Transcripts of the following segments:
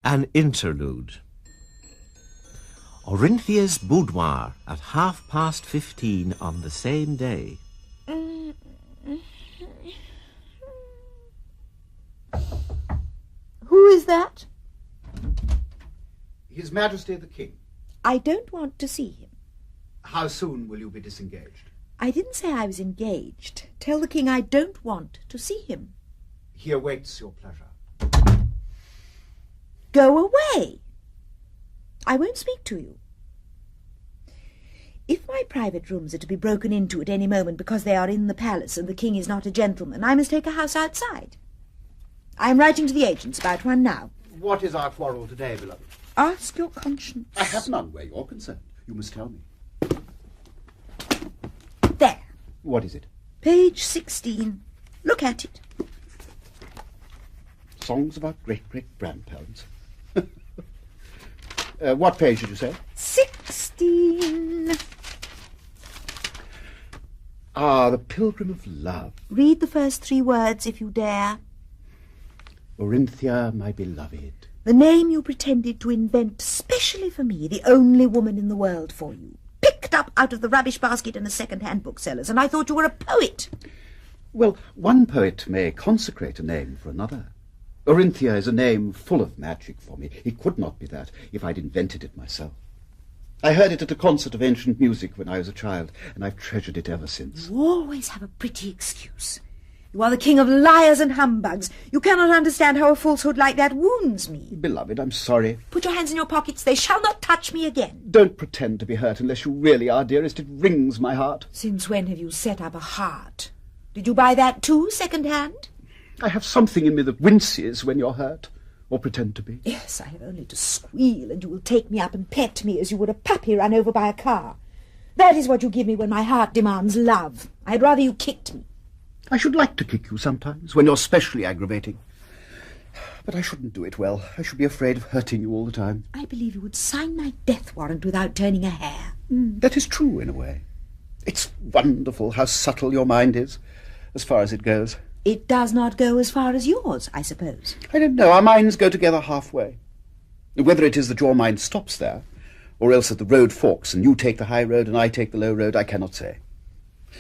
An interlude. Orinthia's boudoir at 15:30 on the same day. Who is that? His Majesty the King. I don't want to see him. How soon will you be disengaged? I didn't say I was engaged. Tell the King I don't want to see him. He awaits your pleasure. Go away. I won't speak to you. If my private rooms are to be broken into at any moment because they are in the palace and the King is not a gentleman, I must take a house outside. I am writing to the agents about one now. What is our quarrel today, beloved? Ask your conscience. I have none where you're concerned. You must tell me. There. What is it? Page 16. Look at it. Songs of our great-great-grandparents. What page did you say? 16. Ah, the Pilgrim of Love. Read the first 3 words if you dare. Orinthia, my beloved. The name you pretended to invent specially for me, the only woman in the world for you. Picked up out of the rubbish basket in a second-hand bookseller's, and I thought you were a poet. Well, one poet may consecrate a name for another. Orinthia is a name full of magic for me. It could not be that if I'd invented it myself. I heard it at a concert of ancient music when I was a child, and I've treasured it ever since. You always have a pretty excuse. You are the king of liars and humbugs. You cannot understand how a falsehood like that wounds me. Beloved, I'm sorry. Put your hands in your pockets. They shall not touch me again. Don't pretend to be hurt unless you really are, dearest. It wrings my heart. Since when have you set up a heart? Did you buy that too, second-hand? I have something in me that winces when you're hurt, or pretend to be. Yes, I have only to squeal, and you will take me up and pet me as you would a puppy run over by a car. That is what you give me when my heart demands love. I'd rather you kicked me. I should like to kick you sometimes, when you're specially aggravating. But I shouldn't do it well. I should be afraid of hurting you all the time. I believe you would sign my death warrant without turning a hair. That is true, in a way. It's wonderful how subtle your mind is, as far as it goes. It does not go as far as yours, I suppose. I don't know. Our minds go together halfway. Whether it is that your mind stops there, or else that the road forks and you take the high road and I take the low road, I cannot say.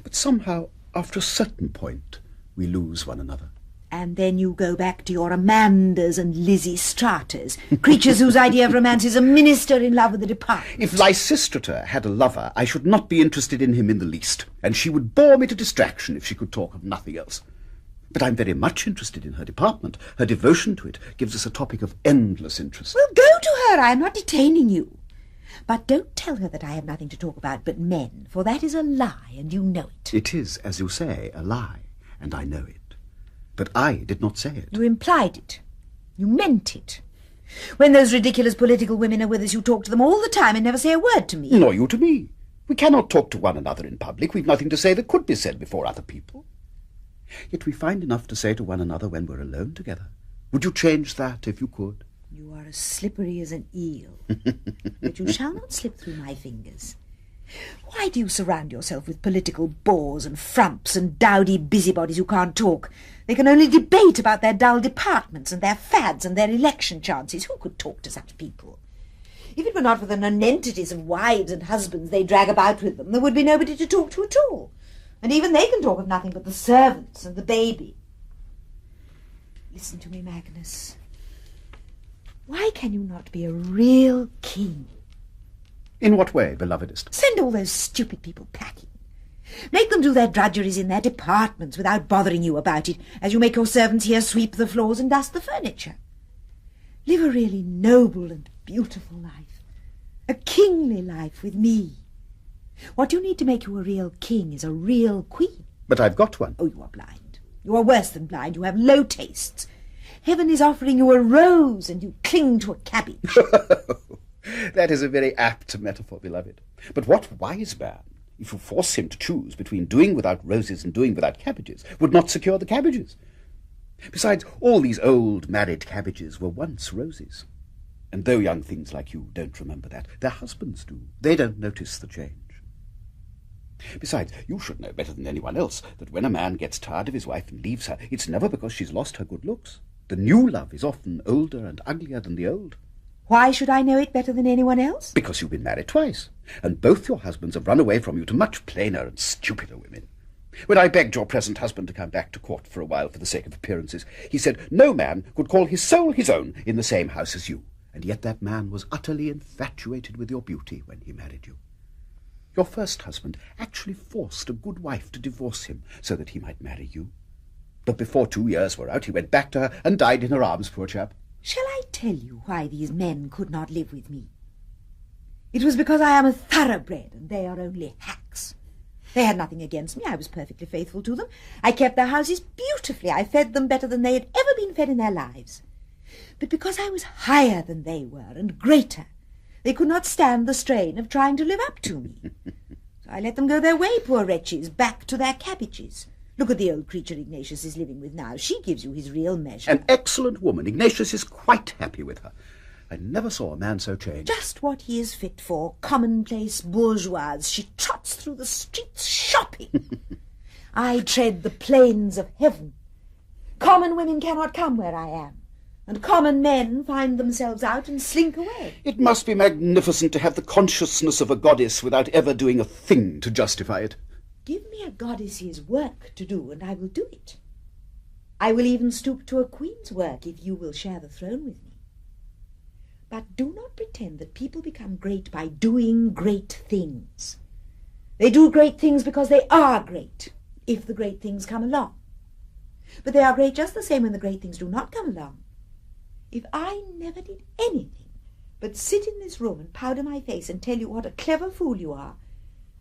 But somehow, after a certain point, we lose one another. And then you go back to your Amandas and Lysistratas, creatures whose idea of romance is a minister in love with a department. If Lysistrata had a lover, I should not be interested in him in the least, and she would bore me to distraction if she could talk of nothing else. But I'm very much interested in her department. Her devotion to it gives us a topic of endless interest. Well, go to her. I am not detaining you. But don't tell her that I have nothing to talk about but men, for that is a lie, and you know it. It is, as you say, a lie, and I know it. But I did not say it. You implied it. You meant it. When those ridiculous political women are with us, you talk to them all the time and never say a word to me. Nor you to me. We cannot talk to one another in public. We've nothing to say that could be said before other people. Yet we find enough to say to one another when we're alone together. Would you change that if you could? You are as slippery as an eel, but you shall not slip through my fingers. Why do you surround yourself with political bores and frumps and dowdy busybodies who can't talk? They can only debate about their dull departments and their fads and their election chances. Who could talk to such people? If it were not for the nonentities of wives and husbands they drag about with them, there would be nobody to talk to at all. And even they can talk of nothing but the servants and the baby. Listen to me, Magnus. Why can you not be a real king? In what way, belovedest? Send all those stupid people packing. Make them do their drudgeries in their departments without bothering you about it, as you make your servants here sweep the floors and dust the furniture. Live a really noble and beautiful life. A kingly life with me. What you need to make you a real king is a real queen. But I've got one. Oh, you are blind. You are worse than blind. You have low tastes. Heaven is offering you a rose, and you cling to a cabbage. That is a very apt metaphor, beloved. But what wise man, if you force him to choose between doing without roses and doing without cabbages, would not secure the cabbages? Besides, all these old married cabbages were once roses. And though young things like you don't remember that, their husbands do. They don't notice the change. Besides, you should know better than anyone else that when a man gets tired of his wife and leaves her, it's never because she's lost her good looks. The new love is often older and uglier than the old. Why should I know it better than anyone else? Because you've been married twice, and both your husbands have run away from you to much plainer and stupider women. When I begged your present husband to come back to court for a while for the sake of appearances, he said no man could call his soul his own in the same house as you, and yet that man was utterly infatuated with your beauty when he married you. Your first husband actually forced a good wife to divorce him so that he might marry you. But before 2 years were out, he went back to her and died in her arms, poor chap. Shall I tell you why these men could not live with me? It was because I am a thoroughbred and they are only hacks. They had nothing against me. I was perfectly faithful to them. I kept their houses beautifully. I fed them better than they had ever been fed in their lives. But because I was higher than they were and greater, they could not stand the strain of trying to live up to me. So I let them go their way, poor wretches, back to their cabbages. Look at the old creature Ignatius is living with now. She gives you his real measure. An excellent woman. Ignatius is quite happy with her. I never saw a man so changed. Just what he is fit for, commonplace bourgeoise. She trots through the streets shopping. I tread the plains of heaven. Common women cannot come where I am, and common men find themselves out and slink away. It must be magnificent to have the consciousness of a goddess without ever doing a thing to justify it. Give me a goddess's work to do, and I will do it. I will even stoop to a queen's work if you will share the throne with me. But do not pretend that people become great by doing great things. They do great things because they are great, if the great things come along. But they are great just the same when the great things do not come along. If I never did anything but sit in this room and powder my face and tell you what a clever fool you are,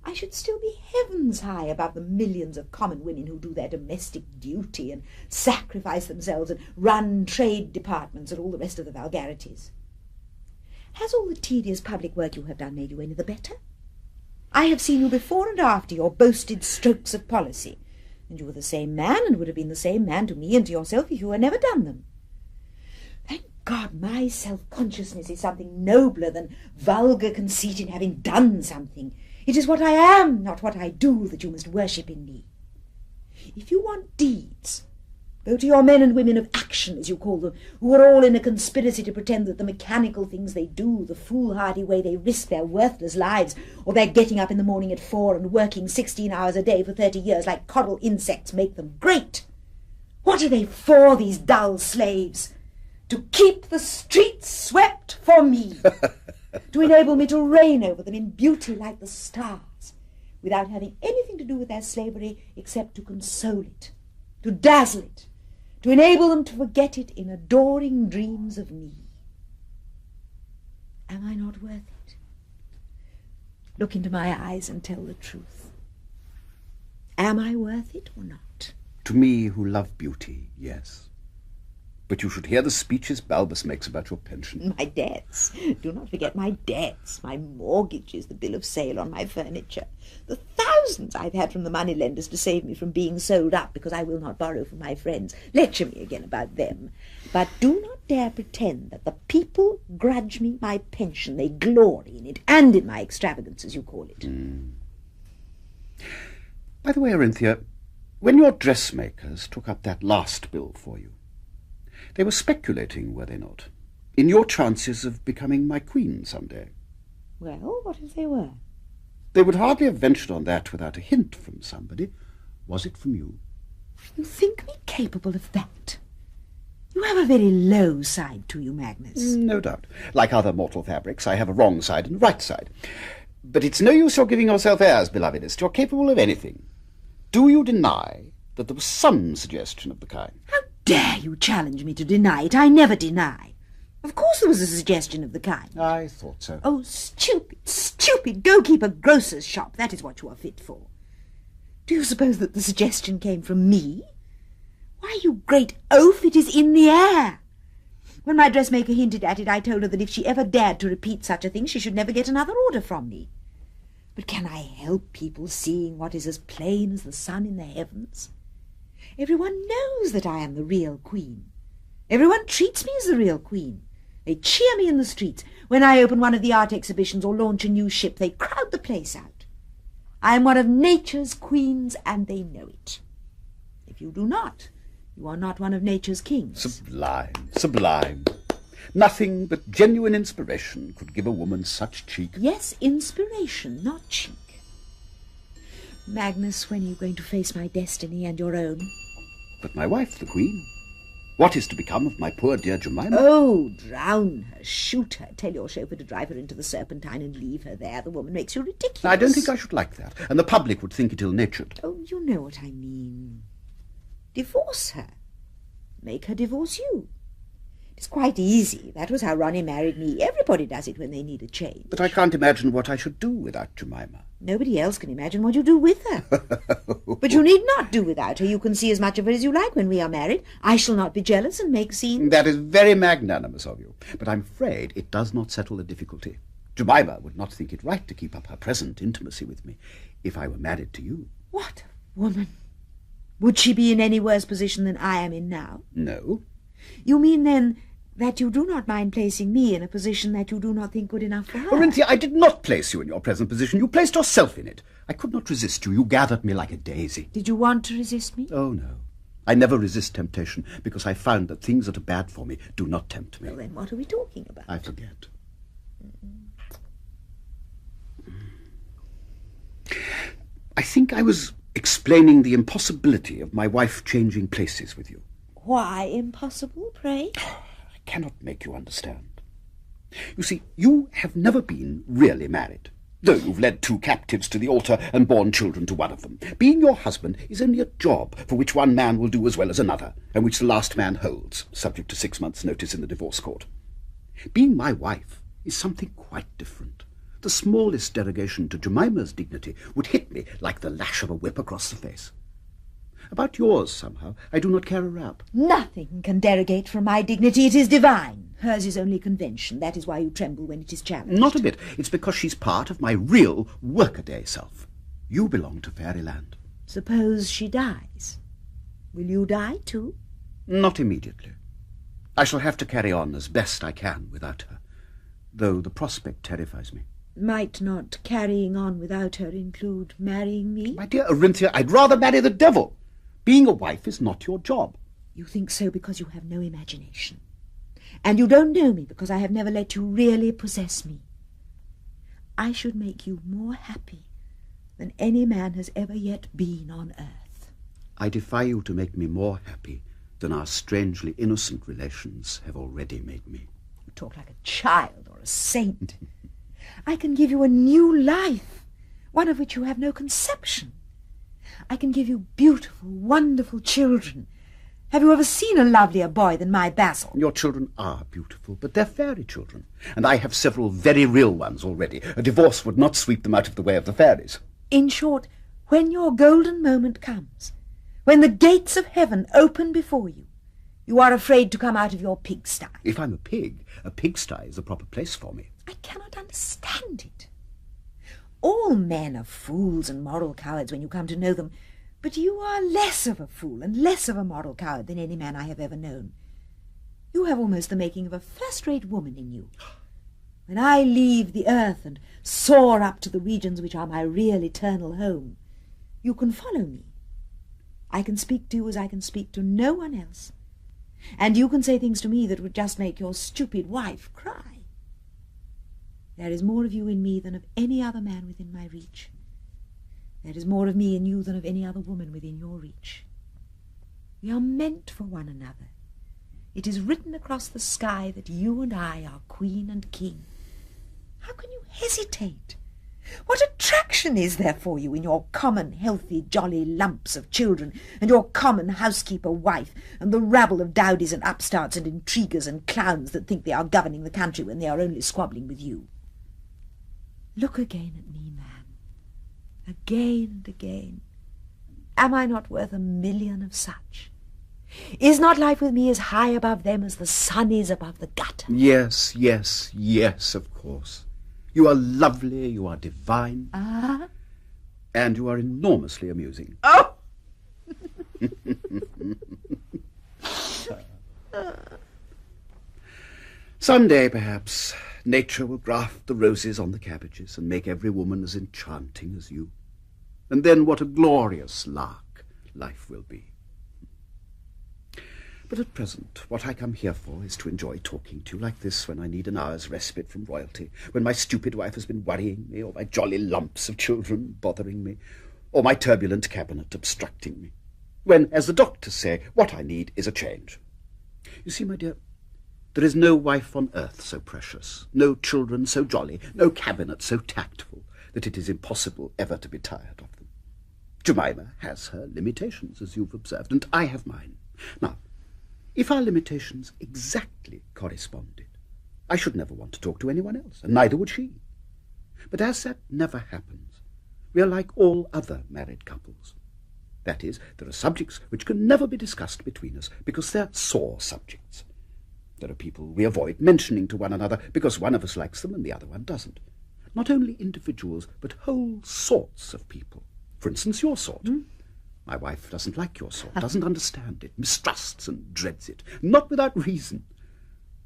I should still be heavens high above the millions of common women who do their domestic duty and sacrifice themselves and run trade departments and all the rest of the vulgarities. Has all the tedious public work you have done made you any the better? I have seen you before and after your boasted strokes of policy, and you were the same man and would have been the same man to me and to yourself if you had never done them. Thank God my self-consciousness is something nobler than vulgar conceit in having done something. It is what I am, not what I do, that you must worship in me. If you want deeds, go to your men and women of action, as you call them, who are all in a conspiracy to pretend that the mechanical things they do, the foolhardy way they risk their worthless lives, or their getting up in the morning at 4 and working 16 hours a day for 30 years like coddle insects, make them great. What are they for, these dull slaves? To keep the streets swept for me, to enable me to reign over them in beauty like the stars, without having anything to do with their slavery except to console it, to dazzle it, to enable them to forget it in adoring dreams of me. Am I not worth it? Look into my eyes and tell the truth. Am I worth it or not? To me, who love beauty, yes. But you should hear the speeches Balbus makes about your pension. My debts. Do not forget my debts, my mortgages, the bill of sale on my furniture, the thousands I've had from the moneylenders to save me from being sold up because I will not borrow from my friends. Lecture me again about them. But do not dare pretend that the people grudge me my pension. They glory in it, and in my extravagance, as you call it. By the way, Orinthia, when your dressmakers took up that last bill for you, they were speculating, were they not, in your chances of becoming my queen some day? Well, what if they were? They would hardly have ventured on that without a hint from somebody. Was it from you? You think me capable of that? You have a very low side to you, Magnus. No doubt. Like other mortal fabrics, I have a wrong side and a right side. But it's no use your giving yourself airs, belovedest. You're capable of anything. Do you deny that there was some suggestion of the kind? How dare you challenge me to deny it? I never deny. Of course there was a suggestion of the kind. I thought so. Oh, stupid, stupid. Go keep a grocer's shop. That is what you are fit for. Do you suppose that the suggestion came from me? Why, you great oaf, it is in the air. When my dressmaker hinted at it, I told her that if she ever dared to repeat such a thing, she should never get another order from me. But can I help people seeing what is as plain as the sun in the heavens? Everyone knows that I am the real queen. Everyone treats me as the real queen. They cheer me in the streets. When I open one of the art exhibitions or launch a new ship, they crowd the place out. I am one of nature's queens, and they know it. If you do not, You are not one of nature's kings. Sublime, sublime. Nothing but genuine inspiration could give a woman such cheek. Yes, inspiration, not cheek. Magnus, when are you going to face my destiny and your own? But my wife, the Queen, what is to become of my poor dear Jemima? Oh, drown her, shoot her, tell your chauffeur to drive her into the Serpentine and leave her there. The woman makes you ridiculous. I don't think I should like that, and the public would think it ill-natured. Oh, you know what I mean. Divorce her. Make her divorce you. It's quite easy. That was how Ronnie married me. Everybody does it when they need a change. But I can't imagine what I should do without Jemima. Nobody else can imagine what you do with her. But you need not do without her. You can see as much of her as you like when we are married. I shall not be jealous and make scenes. That is very magnanimous of you, but I'm afraid it does not settle the difficulty. Jemima would not think it right to keep up her present intimacy with me if I were married to you. What a woman! Would she be in any worse position than I am in now? No. You mean, then, that you do not mind placing me in a position that you do not think good enough for her? Orinthia, I did not place you in your present position. You placed yourself in it. I could not resist you. You gathered me like a daisy. Did you want to resist me? Oh, no. I never resist temptation because I found that things that are bad for me do not tempt me. Well, then what are we talking about? I forget. I think I was explaining the impossibility of my wife changing places with you. Why impossible, pray? I cannot make you understand. You see, you have never been really married, though you've led 2 captives to the altar and borne children to one of them. Being your husband is only a job for which one man will do as well as another, and which the last man holds, subject to 6 months' notice in the divorce court. Being my wife is something quite different. The smallest derogation to Jemima's dignity would hit me like the lash of a whip across the face. About yours, somehow, I do not care a rap. Nothing can derogate from my dignity. It is divine. Hers is only convention. That is why you tremble when it is challenged. Not a bit. It's because she's part of my real workaday self. You belong to fairyland. Suppose she dies. Will you die too? Not immediately. I shall have to carry on as best I can without her, though the prospect terrifies me. Might not carrying on without her include marrying me? My dear Orinthia, I'd rather marry the devil. Being a wife is not your job. You think so because you have no imagination. And you don't know me because I have never let you really possess me. I should make you more happy than any man has ever yet been on earth. I defy you to make me more happy than our strangely innocent relations have already made me. You talk like a child or a saint. I can give you a new life, one of which you have no conception. I can give you beautiful, wonderful children. Have you ever seen a lovelier boy than my Basil? Your children are beautiful, but they're fairy children, and I have several very real ones already. A divorce would not sweep them out of the way of the fairies. In short, when your golden moment comes, when the gates of heaven open before you, you are afraid to come out of your pigsty. If I'm a pigsty is the proper place for me. I cannot understand it. All men are fools and moral cowards when you come to know them, but you are less of a fool and less of a moral coward than any man I have ever known. You have almost the making of a first-rate woman in you. When I leave the earth and soar up to the regions which are my real eternal home, you can follow me. I can speak to you as I can speak to no one else, and you can say things to me that would just make your stupid wife cry. There is more of you in me than of any other man within my reach. There is more of me in you than of any other woman within your reach. We are meant for one another. It is written across the sky that you and I are queen and king. How can you hesitate? What attraction is there for you in your common, healthy, jolly lumps of children, and your common housekeeper wife, and the rabble of dowdies and upstarts and intriguers and clowns that think they are governing the country when they are only squabbling with you? Look again at me, man. Again and again. Am I not worth 1,000,000 of such? Is not life with me as high above them as the sun is above the gutter? Yes, yes, yes, of course. You are lovely, you are divine. Ah? And you are enormously amusing. Oh! Someday, perhaps, nature will graft the roses on the cabbages and make every woman as enchanting as you. And then what a glorious lark life will be. But at present, what I come here for is to enjoy talking to you like this when I need an hour's respite from royalty, when my stupid wife has been worrying me, or my jolly lumps of children bothering me, or my turbulent cabinet obstructing me. When, as the doctors say, what I need is a change. You see, my dear, there is no wife on earth so precious, no children so jolly, no cabinet so tactful, that it is impossible ever to be tired of them. Jemima has her limitations, as you've observed, and I have mine. Now, if our limitations exactly corresponded, I should never want to talk to anyone else, and neither would she. But as that never happens, we are like all other married couples. That is, there are subjects which can never be discussed between us because they're sore subjects. There are people we avoid mentioning to one another because one of us likes them and the other one doesn't. Not only individuals, but whole sorts of people. For instance, your sort. My wife doesn't like your sort, doesn't understand it, mistrusts and dreads it, not without reason.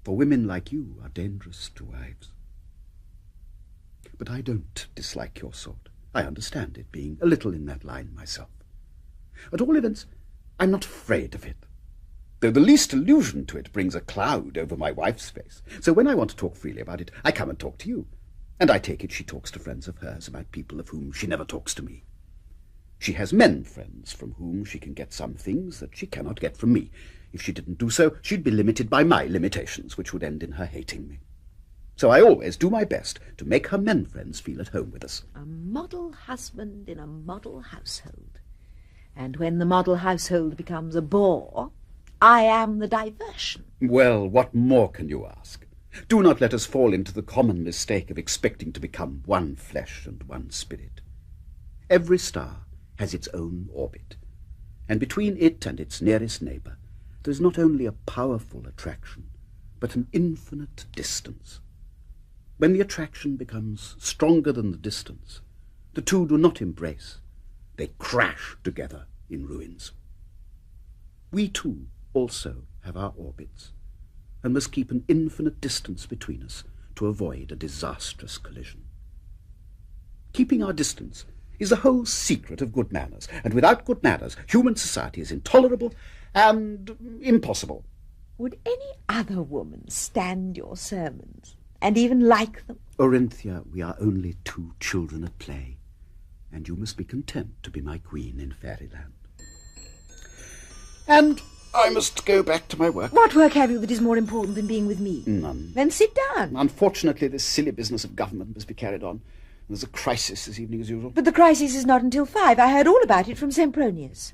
For women like you are dangerous to wives. But I don't dislike your sort. I understand it, being a little in that line myself. At all events, I'm not afraid of it, though the least allusion to it brings a cloud over my wife's face. So when I want to talk freely about it, I come and talk to you. And I take it she talks to friends of hers about people of whom she never talks to me. She has men friends from whom she can get some things that she cannot get from me. If she didn't do so, she'd be limited by my limitations, which would end in her hating me. So I always do my best to make her men friends feel at home with us. A model husband in a model household. And when the model household becomes a bore, I am the diversion. Well, what more can you ask? Do not let us fall into the common mistake of expecting to become one flesh and one spirit. Every star has its own orbit, and between it and its nearest neighbour there is not only a powerful attraction, but an infinite distance. When the attraction becomes stronger than the distance, the two do not embrace. They crash together in ruins. We too also have our orbits, and must keep an infinite distance between us to avoid a disastrous collision. Keeping our distance is the whole secret of good manners, and without good manners, human society is intolerable and impossible. Would any other woman stand your sermons, and even like them? Orinthia, we are only two children at play, and you must be content to be my queen in fairyland. And I must go back to my work. What work have you that is more important than being with me? None. Then sit down. Unfortunately, this silly business of government must be carried on. There's a crisis this evening, as usual. But the crisis is not until 5. I heard all about it from Sempronius.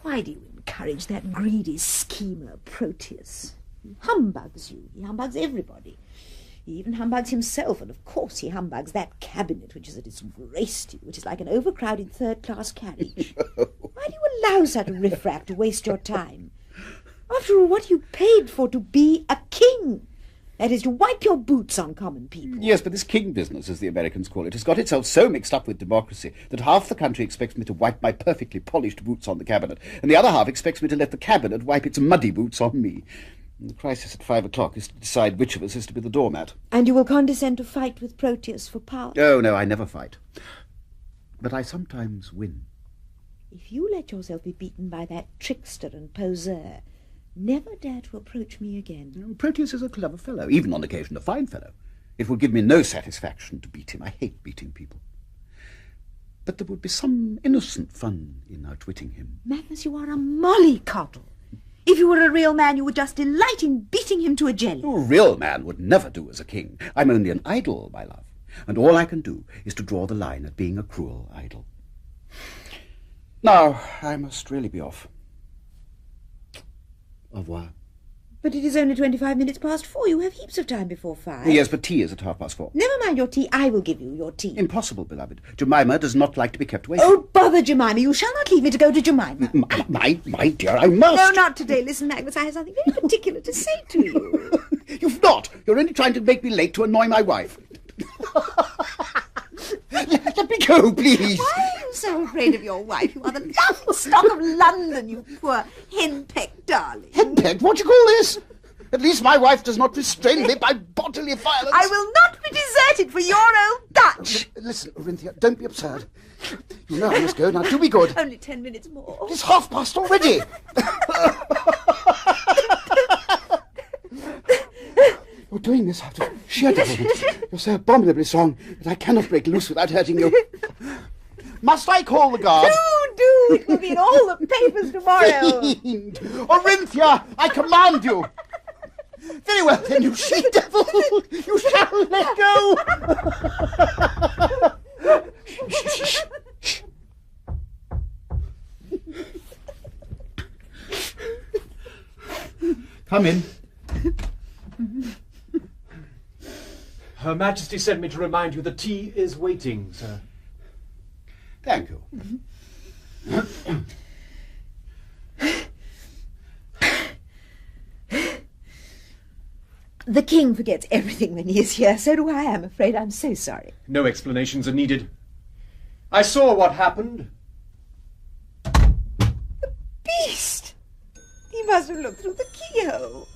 Why do you encourage that greedy schemer, Proteus? He humbugs you. He humbugs everybody. He even humbugs himself, and of course he humbugs that cabinet which is a disgrace to you. It is like an overcrowded third-class carriage. Why do you allow such riffraff to waste your time? After all, what you paid for to be a king? That is, to wipe your boots on common people. Yes, but this king business, as the Americans call it, has got itself so mixed up with democracy that half the country expects me to wipe my perfectly polished boots on the cabinet, and the other half expects me to let the cabinet wipe its muddy boots on me. And the crisis at 5 o'clock is to decide which of us is to be the doormat. And you will condescend to fight with Proteus for power? Oh, no, I never fight. But I sometimes win. If you let yourself be beaten by that trickster and poseur, never dare to approach me again. Proteus is a clever fellow, even on occasion a fine fellow. It would give me no satisfaction to beat him. I hate beating people. But there would be some innocent fun in outwitting him. Magnus, you are a mollycoddle. If you were a real man, you would just delight in beating him to a jelly. A real man would never do as a king. I'm only an idol, my love, and all I can do is to draw the line at being a cruel idol. Now, I must really be off. Au revoir. But it is only 25 minutes past 4. You have heaps of time before 5. Yes, but tea is at 4:30. Never mind your tea. I will give you your tea. Impossible, beloved. Jemima does not like to be kept waiting. Oh, bother Jemima. You shall not leave me to go to Jemima. My dear, I must. No, not today. Listen, Magnus, I have something very particular to say to you. You've not. You're only trying to make me late to annoy my wife. Let me go, please. Why are you so afraid of your wife? You are the laughing stock of London, you poor henpecked darling. Henpecked? What do you call this? At least my wife does not restrain me by bodily violence. I will not be deserted for your old Dutch. Listen, Orinthia, don't be absurd. You know I must go. Now, do be good. Only 10 minutes more. It's past already. You're doing this out of sheer devilment. You're so abominably strong that I cannot break loose without hurting you. Must I call the guard? Do! It will be in all the papers tomorrow. Fiend! Orinthia, I command you. Very well, then, you she-devil. You shall let go. Come in. Her Majesty sent me to remind you the tea is waiting, sir. Thank you. The king forgets everything when he is here. So do I, I'm afraid. I'm so sorry. No explanations are needed. I saw what happened. Beast! He must have looked through the keyhole.